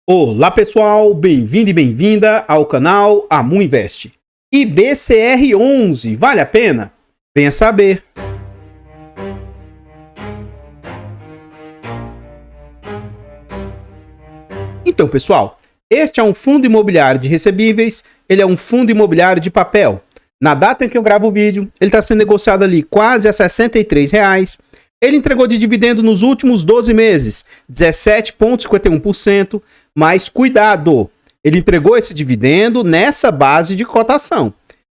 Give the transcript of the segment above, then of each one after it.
Olá pessoal, bem-vindo e bem-vinda ao canal Amu Invest. IBCR11, vale a pena? Venha saber. Então pessoal, este é um fundo imobiliário de recebíveis, ele é um fundo imobiliário de papel. Na data em que eu gravo o vídeo, ele está sendo negociado ali quase a R$ 63,00. Ele entregou de dividendo nos últimos 12 meses, 17,51%, mas cuidado, ele entregou esse dividendo nessa base de cotação.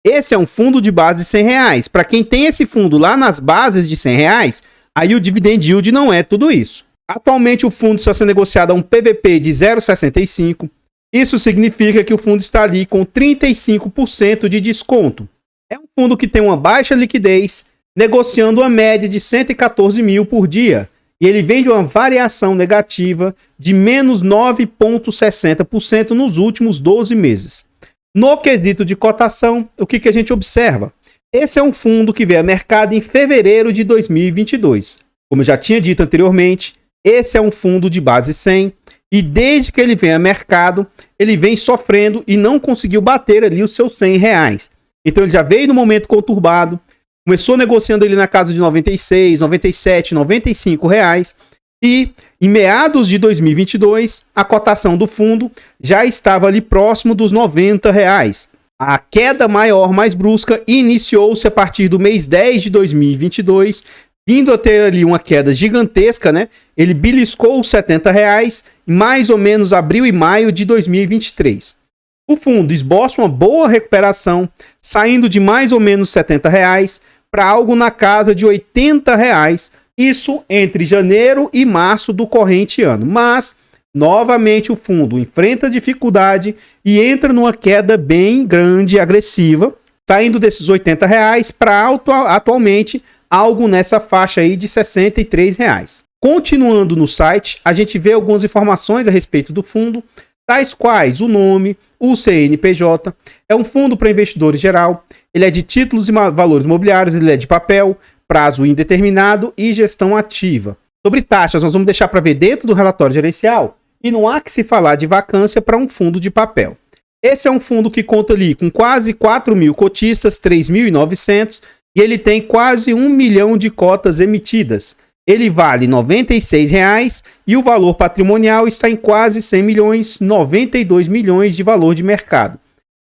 Esse é um fundo de base de R$100. Para quem tem esse fundo lá nas bases de R$100, aí o dividend yield não é tudo isso. Atualmente o fundo está sendo negociado a um PVP de 0,65. Isso significa que o fundo está ali com 35% de desconto. É um fundo que tem uma baixa liquidez, negociando uma média de 114 mil por dia. E ele vem de uma variação negativa de menos 9,60% nos últimos 12 meses. No quesito de cotação, o que a gente observa? Esse é um fundo que veio a mercado em fevereiro de 2022. Como eu já tinha dito anteriormente, esse é um fundo de base 100. E desde que ele vem a mercado, ele vem sofrendo e não conseguiu bater ali os seus R$100. Então ele já veio no momento conturbado. Começou negociando ele na casa de 96, 97, 95 reais. E em meados de 2022, a cotação do fundo já estava ali próximo dos 90 reais. A queda maior, mais brusca, iniciou-se a partir do mês 10 de 2022, vindo a ter ali uma queda gigantesca, né? Ele beliscou os 70 reais, mais ou menos abril e maio de 2023. O fundo esboça uma boa recuperação, saindo de mais ou menos 70 reais para algo na casa de 80 reais, isso entre janeiro e março do corrente ano. Mas, novamente, o fundo enfrenta dificuldade e entra numa queda bem grande e agressiva, saindo desses 80 reais para atualmente algo nessa faixa aí de 63 reais. Continuando no site, a gente vê algumas informações a respeito do fundo, tais quais o nome, o CNPJ, é um fundo para investidores geral, ele é de títulos e valores imobiliários, ele é de papel, prazo indeterminado e gestão ativa. Sobre taxas, nós vamos deixar para ver dentro do relatório gerencial e não há que se falar de vacância para um fundo de papel. Esse é um fundo que conta ali com quase 4 mil cotistas, 3.900, e ele tem quase 1 milhão de cotas emitidas. Ele vale R$ 96,00 e o valor patrimonial está em quase 100 milhões, 92 milhões de valor de mercado.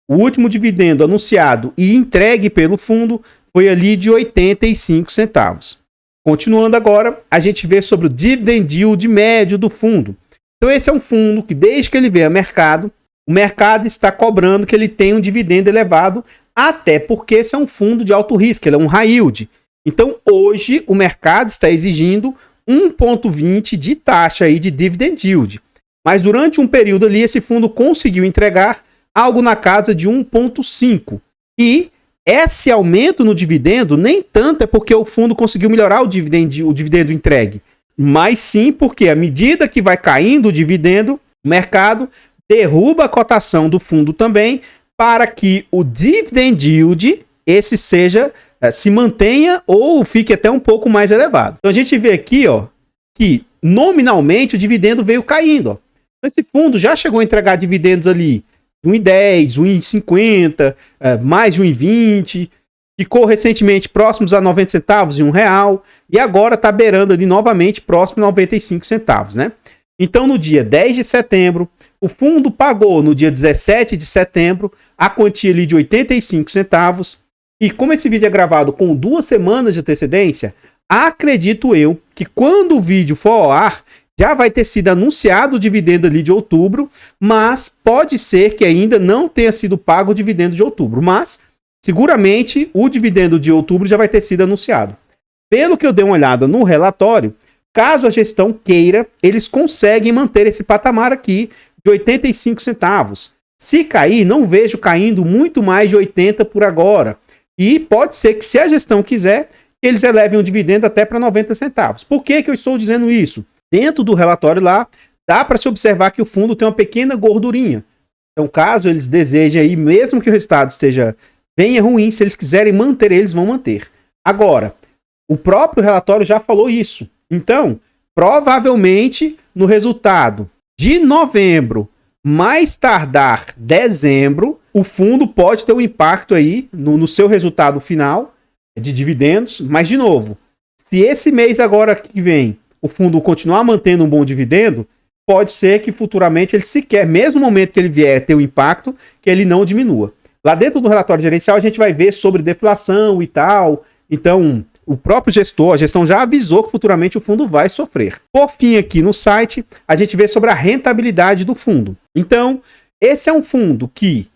O último dividendo anunciado e entregue pelo fundo foi ali de 85 centavos. Continuando agora, a gente vê sobre o dividend yield médio do fundo. Então esse é um fundo que desde que ele veio ao mercado, o mercado está cobrando que ele tenha um dividendo elevado, até porque esse é um fundo de alto risco, ele é um high yield. Então hoje o mercado está exigindo 1,20 de taxa aí de dividend yield. Mas durante um período ali esse fundo conseguiu entregar algo na casa de 1,5. E esse aumento no dividendo nem tanto é porque o fundo conseguiu melhorar o dividendo entregue, mas sim porque à medida que vai caindo o dividendo, o mercado derruba a cotação do fundo também para que o dividend yield esse se mantenha ou fique até um pouco mais elevado. Então a gente vê aqui, ó, que nominalmente o dividendo veio caindo. Ó. Esse fundo já chegou a entregar dividendos ali de 1,10, 1,50, mais de 1,20, ficou recentemente próximos a 90 centavos e R$1, e agora está beirando ali novamente próximo a 95 centavos, né? Então no dia 10 de setembro, o fundo pagou no dia 17 de setembro a quantia ali de 85 centavos, e como esse vídeo é gravado com 2 semanas de antecedência, acredito eu que quando o vídeo for ao ar, já vai ter sido anunciado o dividendo ali de outubro, mas pode ser que ainda não tenha sido pago o dividendo de outubro. Mas, seguramente, o dividendo de outubro já vai ter sido anunciado. Pelo que eu dei uma olhada no relatório, caso a gestão queira, eles conseguem manter esse patamar aqui de 85 centavos. Se cair, não vejo caindo muito mais de 80 por agora. E pode ser que, se a gestão quiser, eles elevem o dividendo até para 90 centavos. Por que eu estou dizendo isso? Dentro do relatório lá, dá para se observar que o fundo tem uma pequena gordurinha. Então, caso eles desejem aí, mesmo que o resultado venha ruim, se eles quiserem manter, eles vão manter. Agora, o próprio relatório já falou isso. Então, provavelmente, no resultado de novembro mais tardar dezembro, o fundo pode ter um impacto aí no seu resultado final de dividendos. Mas, de novo, se esse mês agora que vem o fundo continuar mantendo um bom dividendo, pode ser que futuramente ele sequer, mesmo no momento que ele vier ter um impacto, que ele não diminua. Lá dentro do relatório gerencial a gente vai ver sobre deflação e tal. Então, o próprio gestor, a gestão já avisou que futuramente o fundo vai sofrer. Por fim, aqui no site, a gente vê sobre a rentabilidade do fundo. Então, esse é um fundo que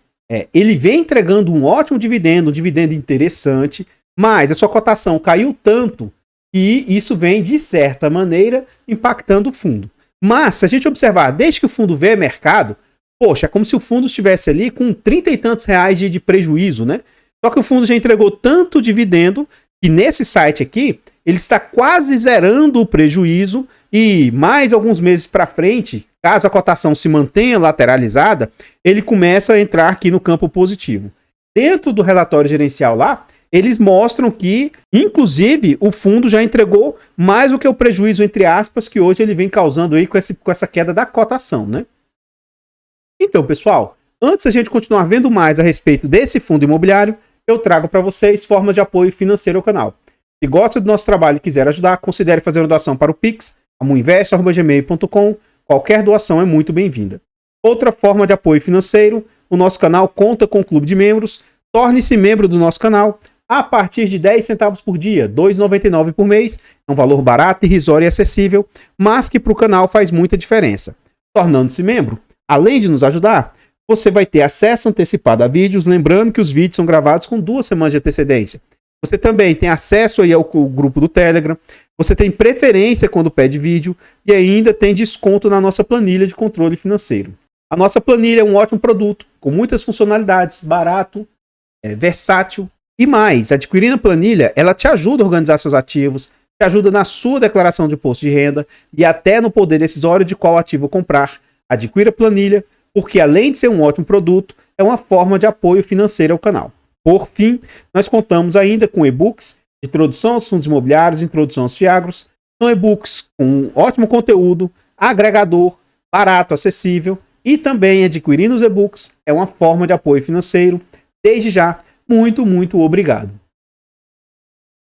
ele vem entregando um ótimo dividendo, um dividendo interessante, mas a sua cotação caiu tanto que isso vem, de certa maneira, impactando o fundo. Mas, se a gente observar, desde que o fundo veio ao mercado, poxa, é como se o fundo estivesse ali com 30 e tantos reais de prejuízo, né? Só que o fundo já entregou tanto dividendo que nesse site aqui, ele está quase zerando o prejuízo e mais alguns meses para frente, caso a cotação se mantenha lateralizada, ele começa a entrar aqui no campo positivo. Dentro do relatório gerencial lá, eles mostram que, inclusive, o fundo já entregou mais do que o prejuízo, entre aspas, que hoje ele vem causando aí com essa queda da cotação, né? Então, pessoal, antes a gente continuar vendo mais a respeito desse fundo imobiliário, eu trago para vocês formas de apoio financeiro ao canal. Se gosta do nosso trabalho e quiser ajudar, considere fazer uma doação para o Pix, amuinvest@gmail.com. Qualquer doação é muito bem-vinda. Outra forma de apoio financeiro, o nosso canal conta com o clube de membros. Torne-se membro do nosso canal a partir de 10 centavos por dia, R$ 2,99 por mês. É um valor barato, irrisório e acessível, mas que para o canal faz muita diferença. Tornando-se membro, além de nos ajudar, você vai ter acesso antecipado a vídeos, lembrando que os vídeos são gravados com 2 semanas de antecedência. Você também tem acesso aí ao grupo do Telegram, você tem preferência quando pede vídeo e ainda tem desconto na nossa planilha de controle financeiro. A nossa planilha é um ótimo produto, com muitas funcionalidades, barato, versátil e mais. Adquirindo a planilha, ela te ajuda a organizar seus ativos, te ajuda na sua declaração de imposto de renda e até no poder decisório de qual ativo comprar. Adquira a planilha, porque além de ser um ótimo produto, é uma forma de apoio financeiro ao canal. Por fim, nós contamos ainda com e-books de introdução aos fundos imobiliários, introdução aos FIAGROS. São e-books com um ótimo conteúdo, agregador, barato, acessível e também adquirindo os e-books é uma forma de apoio financeiro. Desde já, muito, muito obrigado.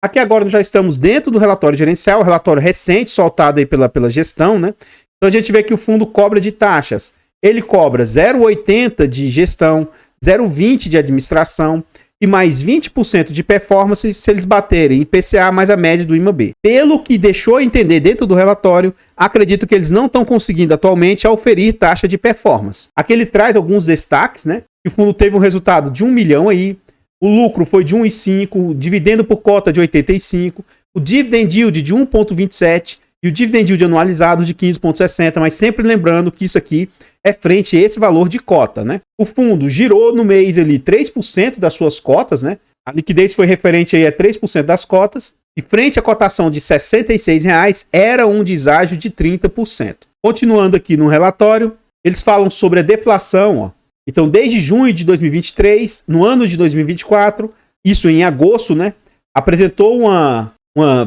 Aqui agora nós já estamos dentro do relatório gerencial, o relatório recente soltado aí pela gestão, né? Então a gente vê que o fundo cobra de taxas. Ele cobra 0,80 de gestão, 0,20 de administração e mais 20% de performance se eles baterem IPCA mais a média do IMAB. Pelo que deixou entender dentro do relatório, acredito que eles não estão conseguindo atualmente oferir taxa de performance. Aqui ele traz alguns destaques, né? O fundo teve um resultado de 1 milhão aí, o lucro foi de 1,5, o dividendo por cota de 85, o dividend yield de 1,27 e o dividend yield anualizado de 15,60, mas sempre lembrando que isso aqui é frente a esse valor de cota, né? O fundo girou no mês ali 3% das suas cotas, né? A liquidez foi referente aí a 3% das cotas e frente à cotação de R$ 66,00 era um deságio de 30%. Continuando aqui no relatório, eles falam sobre a deflação, ó. Então, desde junho de 2023, no ano de 2024, isso em agosto, né? Apresentou uma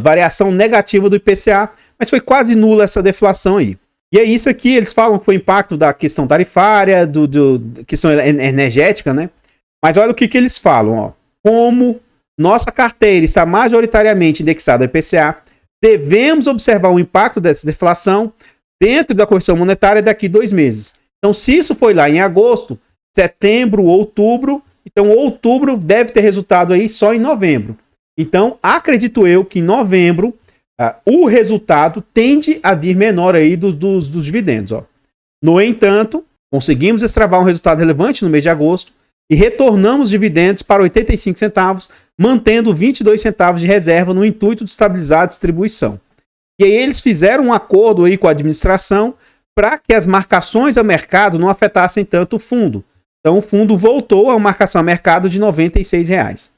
variação negativa do IPCA, mas foi quase nula essa deflação aí. E é isso aqui, eles falam que foi impacto da questão tarifária, questão energética, né? Mas olha o que eles falam, ó. Como nossa carteira está majoritariamente indexada ao IPCA, devemos observar o impacto dessa deflação dentro da correção monetária daqui a 2 meses. Então, se isso foi lá em agosto, setembro, outubro, então outubro deve ter resultado aí só em novembro. Então, acredito eu que em novembro o resultado tende a vir menor aí dos dividendos. Ó. No entanto, conseguimos extravar um resultado relevante no mês de agosto e retornamos dividendos para 85 centavos, mantendo 22 centavos de reserva no intuito de estabilizar a distribuição. E aí eles fizeram um acordo aí com a administração para que as marcações a mercado não afetassem tanto o fundo. Então o fundo voltou a uma marcação a mercado de R$ 96,00.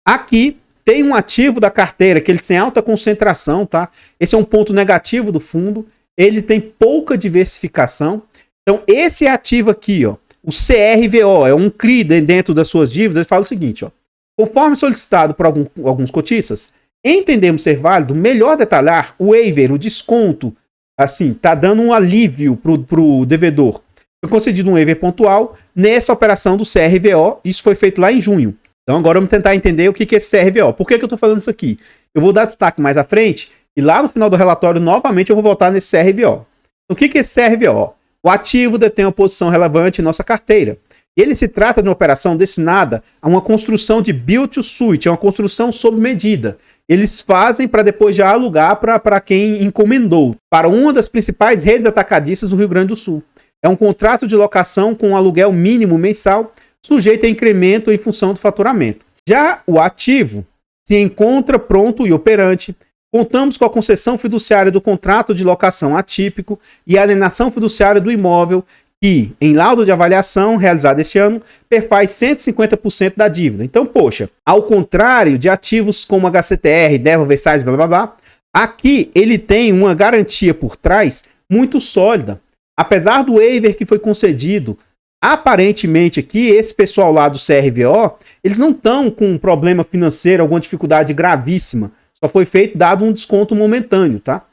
Aqui tem um ativo da carteira que ele tem alta concentração, tá? Esse é um ponto negativo do fundo. Ele tem pouca diversificação. Então esse ativo aqui, ó, o CRVO, é um CRI dentro das suas dívidas. Ele fala o seguinte, ó, conforme solicitado por alguns cotistas, entendemos ser válido melhor detalhar o waiver, o desconto, assim, tá dando um alívio pro devedor Foi concedido um waiver pontual nessa operação do CRVO. Isso foi feito lá em junho. Então agora vamos tentar entender o que é esse CRVO. Por que eu estou falando isso aqui? Eu vou dar destaque mais à frente e lá no final do relatório, novamente, eu vou voltar nesse CRVO. O que é esse CRVO? O ativo detém uma posição relevante em nossa carteira. Ele se trata de uma operação destinada a uma construção de build to suit, é uma construção sob medida. Eles fazem para depois já alugar para quem encomendou, para uma das principais redes atacadistas do Rio Grande do Sul. É um contrato de locação com um aluguel mínimo mensal, sujeito a incremento em função do faturamento. Já o ativo se encontra pronto e operante. Contamos com a concessão fiduciária do contrato de locação atípico e a alienação fiduciária do imóvel, que, em laudo de avaliação realizado este ano, perfaz 150% da dívida. Então, poxa, ao contrário de ativos como HCTR, Deva, Versailles, blá blá blá, aqui ele tem uma garantia por trás muito sólida. Apesar do waiver que foi concedido, aparentemente aqui, esse pessoal lá do CRVO, eles não estão com um problema financeiro, alguma dificuldade gravíssima. Só foi feito dado um desconto momentâneo, tá?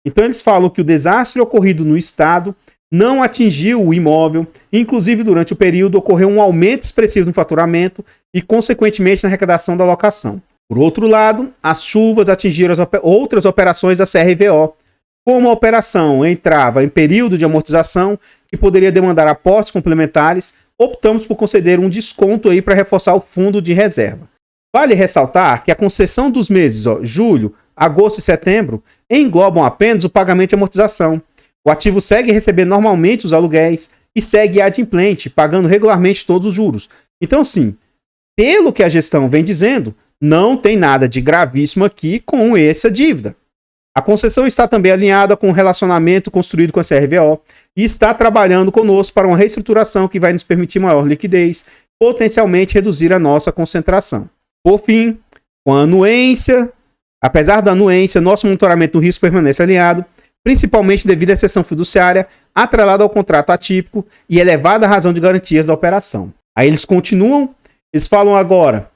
Então eles falam que o desastre ocorrido no estado não atingiu o imóvel, inclusive durante o período ocorreu um aumento expressivo no faturamento e, consequentemente, na arrecadação da locação. Por outro lado, as chuvas atingiram outras operações da CRVO. Como a operação entrava em período de amortização, que poderia demandar aportes complementares, optamos por conceder um desconto aí para reforçar o fundo de reserva. Vale ressaltar que a concessão dos meses julho, agosto e setembro englobam apenas o pagamento de amortização. O ativo segue recebendo normalmente os aluguéis e segue adimplente, pagando regularmente todos os juros. Então, sim, pelo que a gestão vem dizendo, não tem nada de gravíssimo aqui com essa dívida. A concessão está também alinhada com o relacionamento construído com a CRVO e está trabalhando conosco para uma reestruturação que vai nos permitir maior liquidez, potencialmente reduzir a nossa concentração. Por fim, com a anuência, apesar da anuência, nosso monitoramento do risco permanece alinhado, principalmente devido à exceção fiduciária atrelada ao contrato atípico e elevada razão de garantias da operação. Aí eles continuam, eles falam agora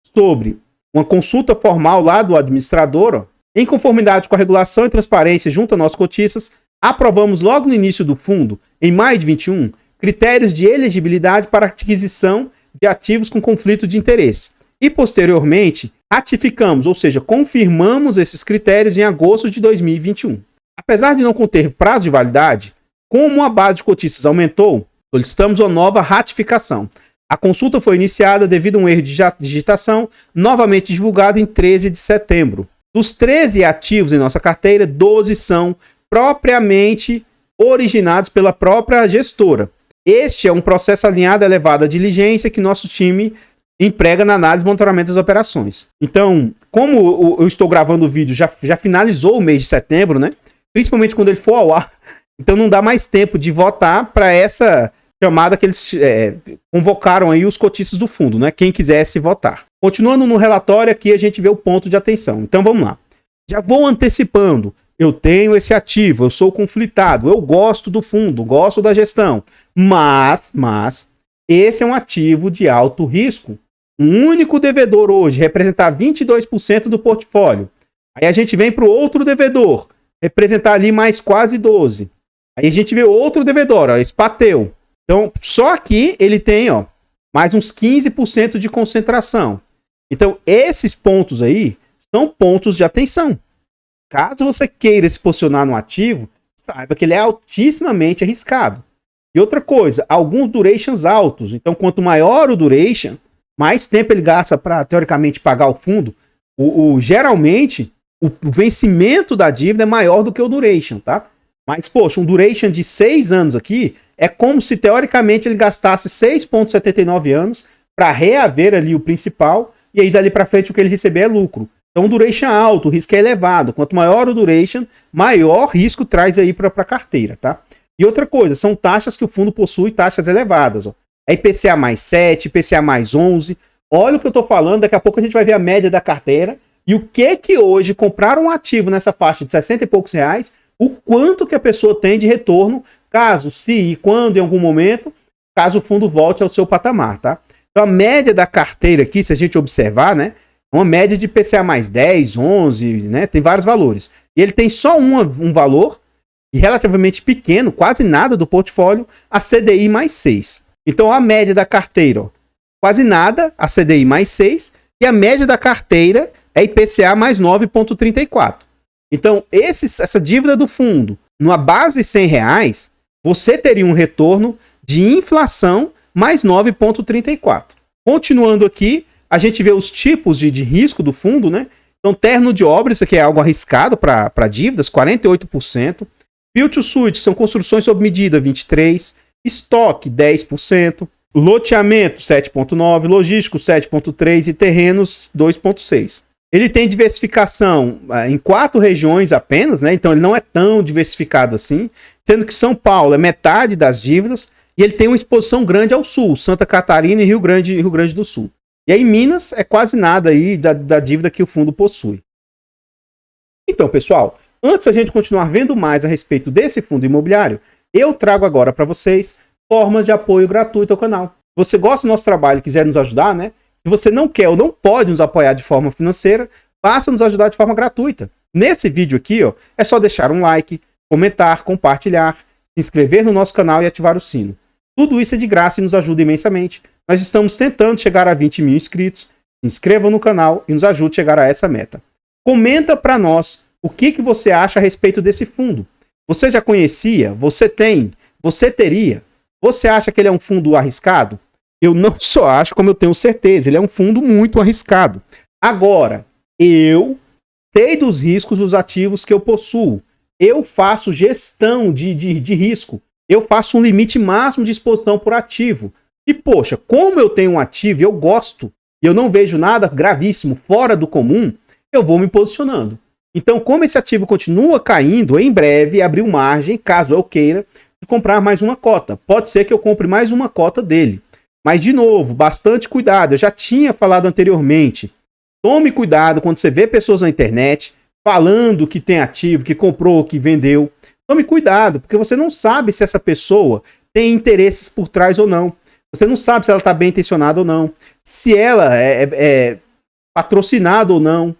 sobre uma consulta formal lá do administrador, em conformidade com a regulação e transparência junto a nossos cotistas, aprovamos logo no início do fundo, em maio de 21, critérios de elegibilidade para aquisição de ativos com conflito de interesse. E, posteriormente, ratificamos, ou seja, confirmamos esses critérios em agosto de 2021. Apesar de não conter prazo de validade, como a base de cotistas aumentou, solicitamos uma nova ratificação. A consulta foi iniciada devido a um erro de digitação, novamente divulgado em 13 de setembro. Dos 13 ativos em nossa carteira, 12 são propriamente originados pela própria gestora. Este é um processo alinhado à elevada diligência que nosso time emprega na análise e monitoramento das operações. Então, como eu estou gravando o vídeo, já finalizou o mês de setembro, né? Principalmente quando ele for ao ar. Então não dá mais tempo de votar para essa chamada que eles convocaram aí os cotistas do fundo, né? Quem quisesse votar. Continuando no relatório, aqui a gente vê o ponto de atenção. Então vamos lá. Já vou antecipando. Eu tenho esse ativo, eu sou conflitado, eu gosto do fundo, gosto da gestão. Mas esse é um ativo de alto risco. Um único devedor hoje representar 22% do portfólio. Aí a gente vem para o outro devedor, representar ali mais quase 12%. Aí a gente vê outro devedor, Spateu. Então, só aqui ele tem mais uns 15% de concentração. Então, esses pontos aí são pontos de atenção. Caso você queira se posicionar no ativo, saiba que ele é altissimamente arriscado. E outra coisa, alguns durations altos. Então, quanto maior o duration, mais tempo ele gasta para, teoricamente, pagar o fundo. Geralmente, o vencimento da dívida é maior do que o duration, tá? Mas, poxa, um duration de 6 anos aqui é como se, teoricamente, ele gastasse 6,79 anos para reaver ali o principal e aí, dali para frente, o que ele receber é lucro. Então, um duration alto, o risco é elevado. Quanto maior o duration, maior risco traz aí para a carteira, tá? E outra coisa, são taxas que o fundo possui, taxas elevadas. É IPCA mais 7, IPCA mais 11. Olha o que eu estou falando, daqui a pouco a gente vai ver a média da carteira. E o que hoje comprar um ativo nessa faixa de 60 e poucos reais, o quanto que a pessoa tem de retorno, caso, se e quando, em algum momento, caso o fundo volte ao seu patamar, tá? Então a média da carteira aqui, se a gente observar, né? Uma média de IPCA mais 10, 11, né? Tem vários valores. E ele tem só um valor, e relativamente pequeno, quase nada do portfólio, a CDI mais 6. Então a média da carteira, ó, quase nada, a CDI mais 6, e a média da carteira é IPCA mais 9,34. Então essa dívida do fundo, numa base R$100, você teria um retorno de inflação mais 9,34. Continuando aqui, a gente vê os tipos de risco do fundo, né? Então, terno de obra, isso aqui é algo arriscado para dívidas, 48%. Build to suit, são construções sob medida, 23%. Estoque, 10%. Loteamento, 7,9%. Logístico, 7,3%. E terrenos, 2,6%. Ele tem diversificação em 4 regiões apenas, né? Então, ele não é tão diversificado assim. Sendo que São Paulo é metade das dívidas. E ele tem uma exposição grande ao sul, Santa Catarina e Rio Grande do Sul. E aí Minas é quase nada aí da dívida que o fundo possui. Então, pessoal, antes da gente continuar vendo mais a respeito desse fundo imobiliário, eu trago agora para vocês formas de apoio gratuito ao canal. Se você gosta do nosso trabalho e quiser nos ajudar, né? Se você não quer ou não pode nos apoiar de forma financeira, basta nos ajudar de forma gratuita. Nesse vídeo aqui, ó, é só deixar um like, comentar, compartilhar, se inscrever no nosso canal e ativar o sino. Tudo isso é de graça e nos ajuda imensamente. Nós estamos tentando chegar a 20 mil inscritos. Se inscreva no canal e nos ajude a chegar a essa meta. Comenta para nós o que você acha a respeito desse fundo. Você já conhecia? Você tem? Você teria? Você acha que ele é um fundo arriscado? Eu não só acho, como eu tenho certeza. Ele é um fundo muito arriscado. Agora, eu sei dos riscos dos ativos que eu possuo. Eu faço gestão de risco. Eu faço um limite máximo de exposição por ativo. E, poxa, como eu tenho um ativo e eu gosto, e eu não vejo nada gravíssimo fora do comum, eu vou me posicionando. Então, como esse ativo continua caindo, em breve abriu margem, caso eu queira, de comprar mais uma cota. Pode ser que eu compre mais uma cota dele. Mas, de novo, bastante cuidado. Eu já tinha falado anteriormente. Tome cuidado quando você vê pessoas na internet falando que tem ativo, que comprou, que vendeu. Tome cuidado, porque você não sabe se essa pessoa tem interesses por trás ou não. Você não sabe se ela está bem intencionada ou não. Se ela é patrocinada ou não.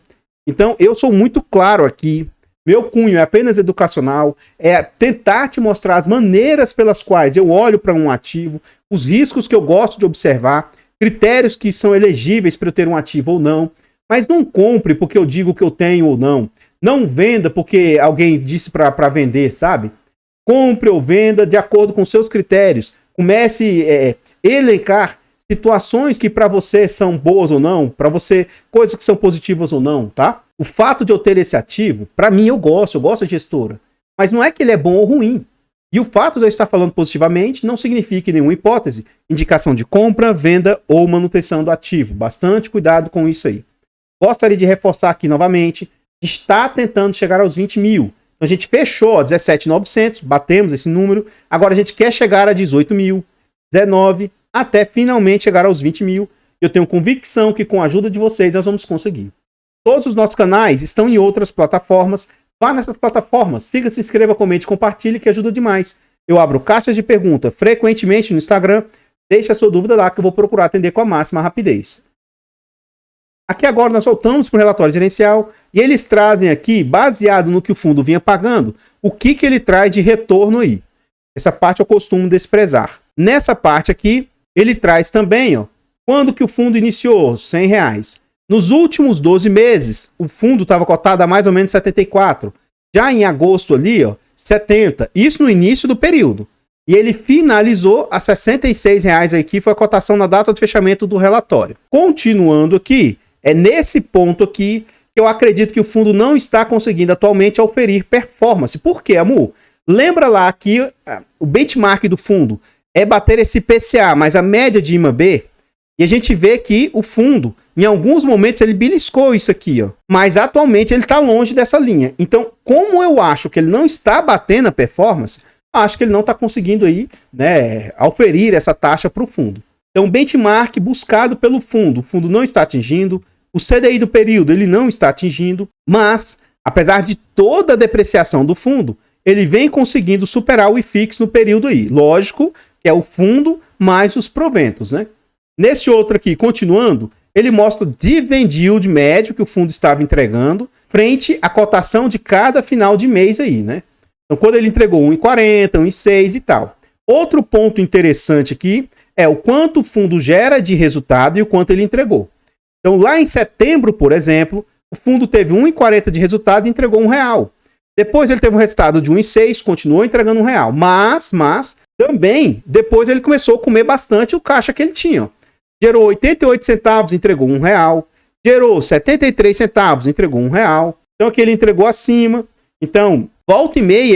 Então, eu sou muito claro aqui. Meu cunho é apenas educacional. É tentar te mostrar as maneiras pelas quais eu olho para um ativo, os riscos que eu gosto de observar, critérios que são elegíveis para eu ter um ativo ou não. Mas não compre porque eu digo que eu tenho ou não. Não venda porque alguém disse para vender, sabe? Compre ou venda de acordo com seus critérios. Comece a elencar situações que para você são boas ou não, para você coisas que são positivas ou não, tá? O fato de eu ter esse ativo, para mim eu gosto da gestora. Mas não é que ele é bom ou ruim. E o fato de eu estar falando positivamente não significa em nenhuma hipótese indicação de compra, venda ou manutenção do ativo. Bastante cuidado com isso aí. Gostaria de reforçar aqui novamente. Está tentando chegar aos 20 mil. Então a gente fechou 17.900, batemos esse número. Agora a gente quer chegar a 18 mil, 19, até finalmente chegar aos 20 mil. Eu tenho convicção que com a ajuda de vocês nós vamos conseguir. Todos os nossos canais estão em outras plataformas. Vá nessas plataformas, siga, se inscreva, comente, compartilhe, que ajuda demais. Eu abro caixas de pergunta frequentemente no Instagram. Deixe a sua dúvida lá que eu vou procurar atender com a máxima rapidez. Aqui agora nós voltamos para o relatório gerencial e eles trazem aqui, baseado no que o fundo vinha pagando, o que ele traz de retorno aí. Essa parte eu costumo desprezar. Nessa parte aqui, ele traz também, ó, quando que o fundo iniciou, R$100. Nos últimos 12 meses, o fundo estava cotado a mais ou menos 74. Já em agosto ali, ó, 70. Isso no início do período. E ele finalizou a R$66 aqui, foi a cotação na data de fechamento do relatório. Continuando aqui, é nesse ponto aqui que eu acredito que o fundo não está conseguindo atualmente oferir performance. Por quê, Amu? Lembra lá que o benchmark do fundo é bater esse IPCA, mas a média de IMAB, e a gente vê que o fundo, em alguns momentos, ele beliscou isso aqui, ó. Mas atualmente ele está longe dessa linha. Então, como eu acho que ele não está batendo a performance, acho que ele não está conseguindo aí, né, oferir essa taxa para o fundo. Então, o benchmark buscado pelo fundo, o fundo não está atingindo. O CDI do período, ele não está atingindo. Mas, apesar de toda a depreciação do fundo, ele vem conseguindo superar o IFIX no período aí. Lógico que é o fundo mais os proventos, né? Nesse outro aqui, continuando, ele mostra o dividend yield médio que o fundo estava entregando frente à cotação de cada final de mês aí, né? Então, quando ele entregou 1,40, 1,6 e tal. Outro ponto interessante aqui é o quanto o fundo gera de resultado e o quanto ele entregou. Então, lá em setembro, por exemplo, o fundo teve 1,40 de resultado e entregou R$1. Depois ele teve um resultado de 1,6, continuou entregando R$1. Mas, também, depois ele começou a comer bastante o caixa que ele tinha. Ó. Gerou 88 centavos, entregou R$1. Gerou 73 centavos, entregou R$1. Então, aqui ele entregou acima. Então, volta e meia,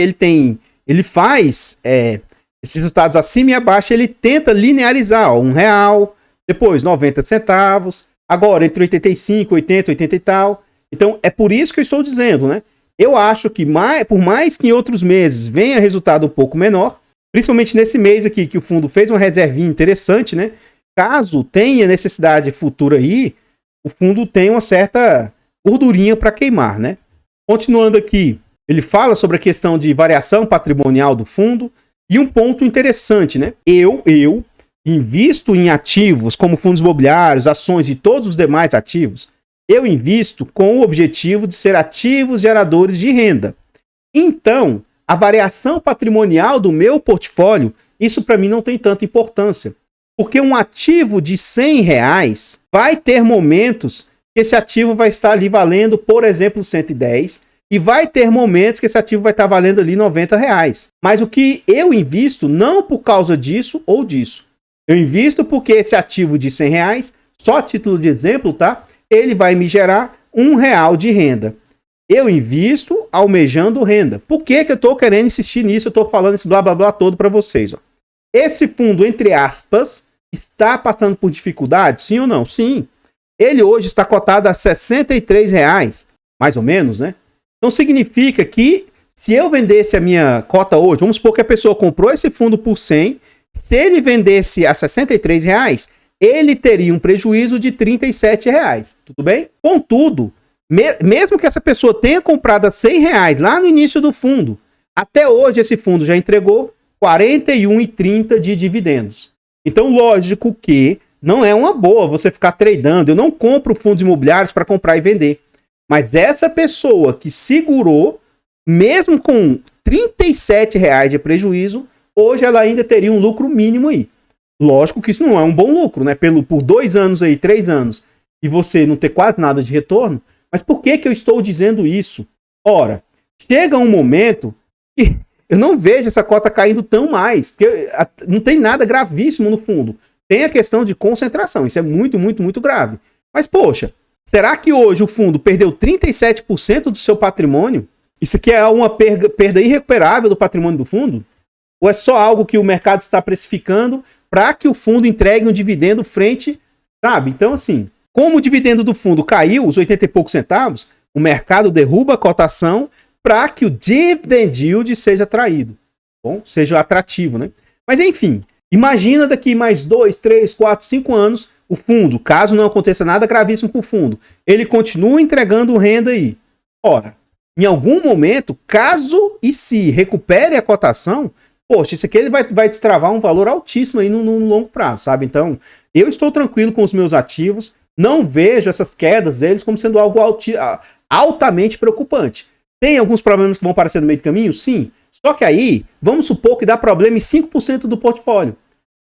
ele faz esses resultados acima e abaixo, ele tenta linearizar. Ó, R$1, depois 90 centavos, agora entre 85, 80, 80 e tal. Então, é por isso que eu estou dizendo, né? Eu acho que, por mais que em outros meses venha resultado um pouco menor, principalmente nesse mês aqui, que o fundo fez uma reservinha interessante, né? Caso tenha necessidade futura aí, o fundo tem uma certa gordurinha para queimar, né? Continuando aqui, ele fala sobre a questão de variação patrimonial do fundo e um ponto interessante, né? Eu invisto em ativos como fundos imobiliários, ações e todos os demais ativos. Eu invisto com o objetivo de ser ativos geradores de renda. Então, a variação patrimonial do meu portfólio, isso para mim não tem tanta importância. Porque um ativo de R$100 vai ter momentos que esse ativo vai estar ali valendo, por exemplo, 110, e vai ter momentos que esse ativo vai estar valendo ali R$90. Mas o que eu invisto, não por causa disso ou disso. Eu invisto porque esse ativo de R$100, só a título de exemplo, tá? Ele vai me gerar R$1 de renda. Eu invisto almejando renda. Por que eu estou querendo insistir nisso? Eu estou falando esse blá blá blá todo para vocês. Ó. Esse fundo, entre aspas, está passando por dificuldade? Sim ou não? Sim. Ele hoje está cotado a R$63, mais ou menos, né? Então significa que se eu vendesse a minha cota hoje, vamos supor que a pessoa comprou esse fundo por 100, se ele vendesse a R$63, ele teria um prejuízo de R$37, tudo bem? Contudo, mesmo que essa pessoa tenha comprado a R$100 lá no início do fundo, até hoje esse fundo já entregou R$41,30 de dividendos. Então, lógico que não é uma boa você ficar tradando. Eu não compro fundos imobiliários para comprar e vender. Mas essa pessoa que segurou, mesmo com R$37 de prejuízo, hoje ela ainda teria um lucro mínimo aí. Lógico que isso não é um bom lucro, né? Por 2 anos aí, 3 anos, e você não ter quase nada de retorno. Mas por que eu estou dizendo isso? Ora, chega um momento que eu não vejo essa cota caindo tão mais, porque não tem nada gravíssimo no fundo. Tem a questão de concentração, isso é muito, muito, muito grave. Mas, poxa, será que hoje o fundo perdeu 37% do seu patrimônio? Isso aqui é uma perda irrecuperável do patrimônio do fundo? Ou é só algo que o mercado está precificando para que o fundo entregue um dividendo frente, sabe? Então, assim, como o dividendo do fundo caiu, os 80 e poucos centavos, o mercado derruba a cotação para que o dividend yield seja atraído, bom, seja atrativo, né? Mas, enfim, imagina daqui mais 2, 3, 4, 5 anos, o fundo, caso não aconteça nada gravíssimo com o fundo, ele continua entregando renda aí. Ora, em algum momento, caso e se recupere a cotação, poxa, isso aqui ele vai destravar um valor altíssimo aí no longo prazo, sabe? Então, eu estou tranquilo com os meus ativos, não vejo essas quedas deles como sendo algo altamente preocupante. Tem alguns problemas que vão aparecer no meio do caminho? Sim. Só que aí, vamos supor que dá problema em 5% do portfólio.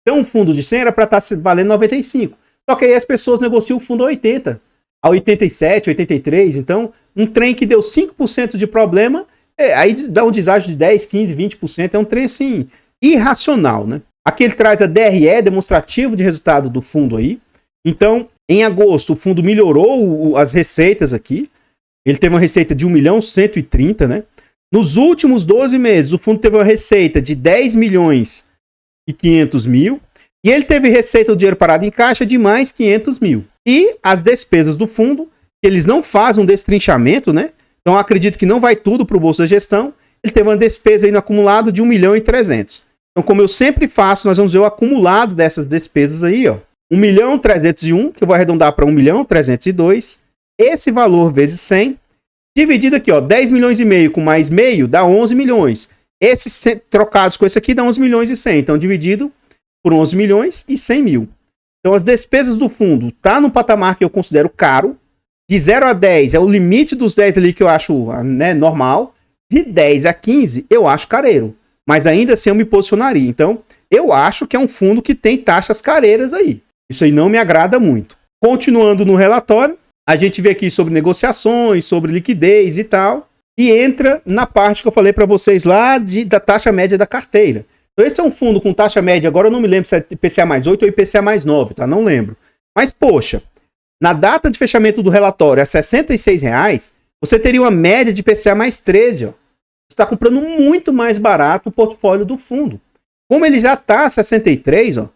Então, um fundo de 100 era para estar valendo 95. Só que aí as pessoas negociam o fundo a 80, a 87, 83. Então, um trem que deu 5% de problema, aí dá um deságio de 10, 15, 20%. É um trem, assim, irracional, né? Aqui ele traz a DRE, demonstrativo de resultado do fundo aí. Então, em agosto, o fundo melhorou as receitas aqui. Ele teve uma receita de 1.130.000, né? Nos últimos 12 meses, o fundo teve uma receita de 10.500.000 e ele teve receita do dinheiro parado em caixa de mais 500.000. E as despesas do fundo, eles não fazem um destrinchamento, né? Então, acredito que não vai tudo para o bolso da gestão. Ele teve uma despesa aí no acumulado de 1.300.000. Então, como eu sempre faço, nós vamos ver o acumulado dessas despesas aí, ó. 1.301.000, que eu vou arredondar para 1.302.000. Esse valor vezes 100, dividido aqui, ó, 10 milhões e meio com mais meio, dá 11 milhões. Esses trocados com esse aqui dá 11 milhões e 100. Então, dividido por 11 milhões e 100 mil. Então, as despesas do fundo tá no patamar que eu considero caro. De 0 a 10 é o limite dos 10 ali que eu acho, né, normal. De 10 a 15, eu acho careiro. Mas ainda assim eu me posicionaria. Então, eu acho que é um fundo que tem taxas careiras aí. Isso aí não me agrada muito. Continuando no relatório, a gente vê aqui sobre negociações, sobre liquidez e tal. E entra na parte que eu falei para vocês lá da taxa média da carteira. Então, esse é um fundo com taxa média, agora eu não me lembro se é IPCA mais 8 ou IPCA mais 9, tá? Não lembro. Mas, poxa, na data de fechamento do relatório, a R$ 66,00, você teria uma média de IPCA mais 13, ó. Você está comprando muito mais barato o portfólio do fundo. Como ele já está a 63, ó,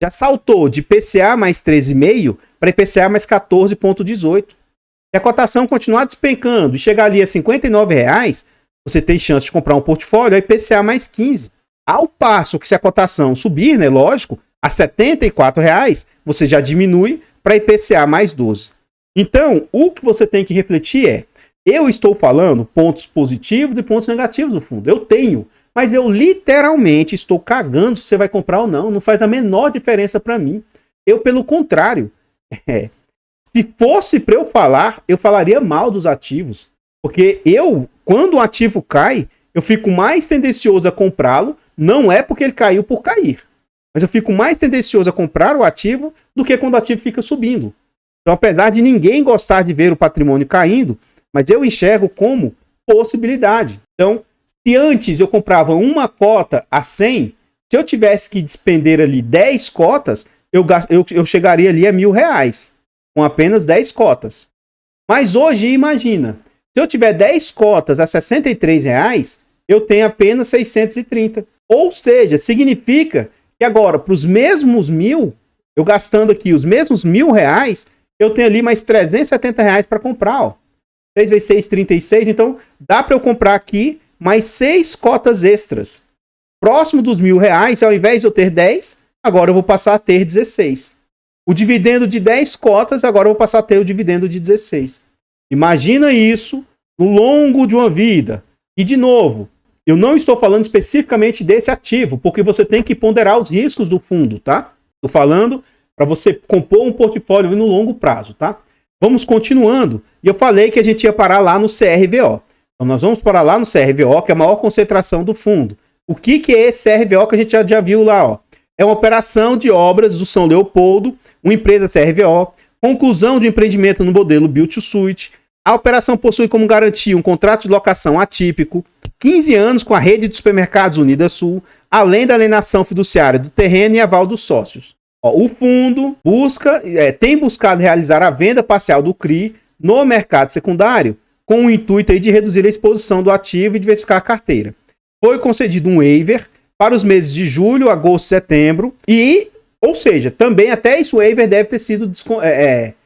já saltou de IPCA mais 13,5 para IPCA mais 14,18. Se a cotação continuar despencando e chegar ali a R$ 59,00, você tem chance de comprar um portfólio a IPCA mais 15. Ao passo que se a cotação subir, né, lógico, a R$ 74,00, você já diminui para IPCA mais 12. Então, o que você tem que refletir é, eu estou falando pontos positivos e pontos negativos do fundo. Eu tenho, mas eu literalmente estou cagando se você vai comprar ou não. Não faz a menor diferença para mim. Eu, pelo contrário, se fosse para eu falar, eu falaria mal dos ativos. Porque quando o ativo cai, eu fico mais tendencioso a comprá-lo. Não é porque ele caiu por cair. Mas eu fico mais tendencioso a comprar o ativo do que quando o ativo fica subindo. Então, apesar de ninguém gostar de ver o patrimônio caindo, mas eu enxergo como possibilidade. Então, se antes eu comprava uma cota a 100, se eu tivesse que despender ali 10 cotas, eu chegaria ali a R$ 1.000, com apenas 10 cotas. Mas hoje, imagina, se eu tiver 10 cotas a R$ 63,00, eu tenho apenas 630. Ou seja, significa que agora, para os mesmos 1.000, eu gastando aqui os mesmos R$ 1.000, eu tenho ali mais R$ 370 para comprar, ó. 6 vezes 6, 36. Então, dá para eu comprar aqui mais 6 cotas extras. Próximo dos R$ 1.000, ao invés de eu ter 10, agora eu vou passar a ter 16. O dividendo de 10 cotas, agora eu vou passar a ter o dividendo de 16. Imagina isso no longo de uma vida. E, de novo, eu não estou falando especificamente desse ativo, porque você tem que ponderar os riscos do fundo, tá? Estou falando para você compor um portfólio no longo prazo, tá? Vamos continuando. E eu falei que a gente ia parar lá no CRVO. Então nós vamos parar lá no CRVO, que é a maior concentração do fundo. O que é esse CRVO que a gente já viu lá, ó? É uma operação de obras do São Leopoldo, uma empresa CRVO, conclusão de um empreendimento no modelo Build to Suit. A operação possui como garantia um contrato de locação atípico, 15 anos com a rede de supermercados Unida Sul, além da alienação fiduciária do terreno e aval dos sócios. O fundo tem buscado realizar a venda parcial do CRI no mercado secundário, com o intuito aí de reduzir a exposição do ativo e diversificar a carteira. Foi concedido um waiver para os meses de julho, agosto e setembro, ou seja, também até esse waiver deve ter sido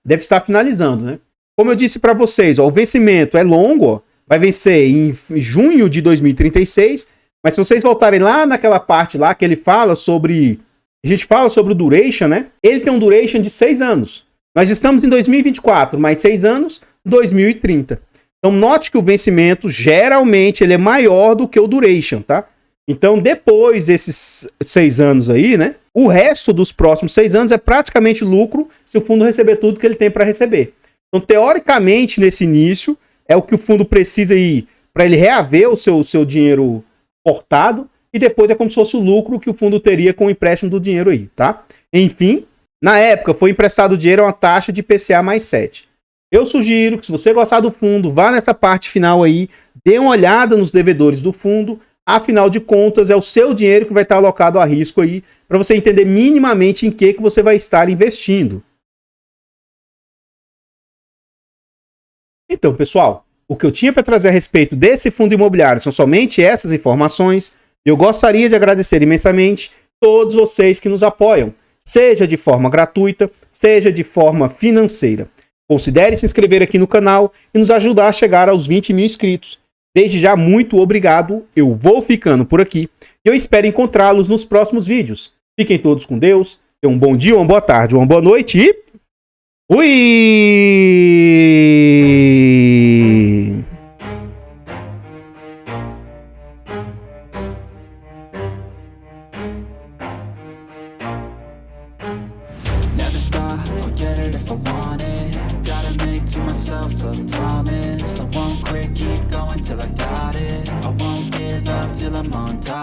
deve estar finalizando, né? Como eu disse para vocês, o vencimento é longo, ó, vai vencer em junho de 2036, mas se vocês voltarem lá naquela parte lá que ele fala sobre... A gente fala sobre o duration, né? Ele tem um duration de 6 anos. Nós estamos em 2024, mais 6 anos, 2030. Então, note que o vencimento, geralmente, ele é maior do que o duration, tá? Então, depois desses 6 anos aí, né? O resto dos próximos 6 anos é praticamente lucro se o fundo receber tudo que ele tem para receber. Então, teoricamente, nesse início, é o que o fundo precisa aí para ele reaver o seu dinheiro cortado. E depois é como se fosse o lucro que o fundo teria com o empréstimo do dinheiro aí, tá? Enfim, na época foi emprestado o dinheiro a uma taxa de IPCA mais 7. Eu sugiro que se você gostar do fundo, vá nessa parte final aí, dê uma olhada nos devedores do fundo. Afinal de contas, é o seu dinheiro que vai estar alocado a risco aí, para você entender minimamente em que você vai estar investindo. Então, pessoal, o que eu tinha para trazer a respeito desse fundo imobiliário são somente essas informações. Eu gostaria de agradecer imensamente todos vocês que nos apoiam, seja de forma gratuita, seja de forma financeira. Considere se inscrever aqui no canal e nos ajudar a chegar aos 20 mil inscritos. Desde já, muito obrigado. Eu vou ficando por aqui e eu espero encontrá-los nos próximos vídeos. Fiquem todos com Deus. Tenham um bom dia, uma boa tarde, uma boa noite e... Fui! Never stop, I'll get it if I want it. Gotta make to myself a promise. I won't quit, keep going till I got it. I'm on top.